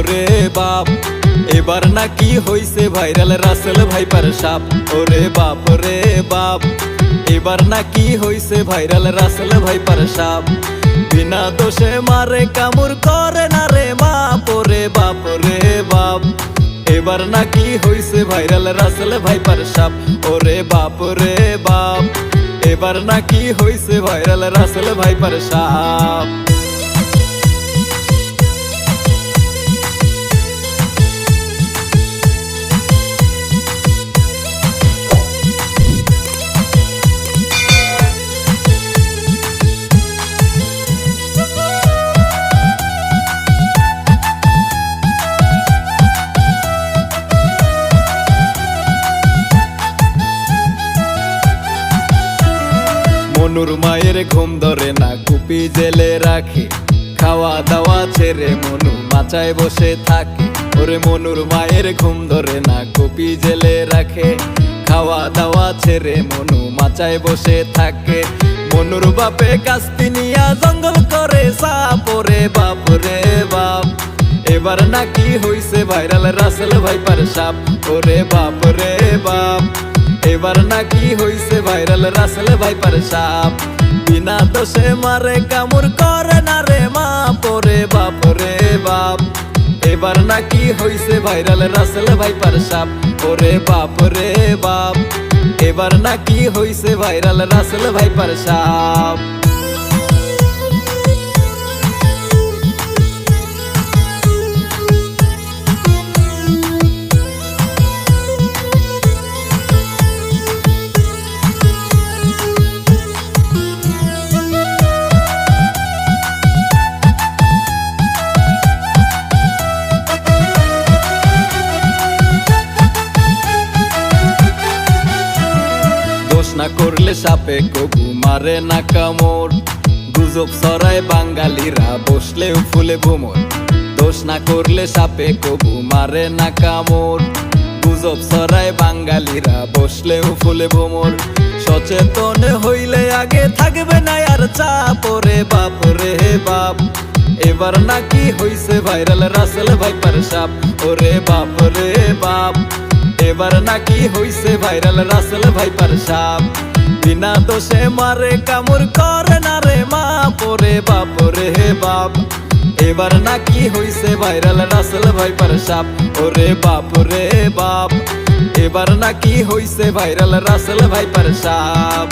রে বাপ, এবার নাকি হইছে ভাইরাল রাসেল ভাইপার সাপ। ওরে বাপ রে বাপ, এবার নাকি হইছে ভাইরাল রাসেল ভাইপার সাপ। বিনা দোষে মারে কামড় করে না রে বাপ। ওরে বাপ রে বাপ, এবার নাকি হইছে ভাইরাল রাসেল ভাইপার সাপ। ওরে বাপ রে বাপ, এবার নাকি হইছে ভাইরাল রাসেল ভাইপার সাপ। মনুর মায়ের ঘুম ধরে না, কুপি জেলে রাখে, খাওয়া দাওয়া ছেড়ে মনু মাচায় বসে থাকে। ওরে মনুর মায়ের ঘুম ধরে না, কুপি জেলে রাখে, খাওয়া দাওয়া ছেড়ে মনু মাচায় বসে থাকে। মনুর বাপে কাস্তি নিয়া জঙ্গল করে সাপ। ওরে বাপ রে বাপ, এবার নাকি হইছে ভাইরাল রাসেল ভাইপার সাপ। ওরে বাপ রে বাপ, এবার নাকি হইছে ভাইরাল রাসেল ভাইপার সাপ। বিনা দোষে মারে কামড় করে না রে মাপ। ওরে বাপ রে বাপ, এবার নাকি হইছে ভাইরাল রাসেল ভাইপার সাপ। ওরে বাপ রে বাপ, এবার নাকি হইছে ভাইরাল রাসেল ভাইপার সাপ। না করলে সাপে কবু মারে না কামড়, গুজব ছড়ায় বাঙালিরা বসলেও ফুলে ভোমর। দোষ না করলে সাপে কবু মারে না কামড়, গুজব ছড়ায় বাঙালিরা বসলেও ফুলে ভোমর। সচেতন হইলে আগে থাকবে না আর চাপ। ওরে বাপ রে বাপ, এবার নাকি হইছে ভাইরাল রাসেল ভাইপার সাপ। ওরে বাপ রে বাপ, এবার নাকি হইছে ভাইরাল রাসেল ভাইপার সাপ। বিনা দোষে মারে কামড় করে না রে মাপ। ওরে বাপ রে বাপ, এবার নাকি হইছে ভাইরাল রাসেল ভাইপার সাপ। ওরে বাপ রে বাপ, এবার নাকি হইছে ভাইরাল রাসেল ভাইপার সাপ।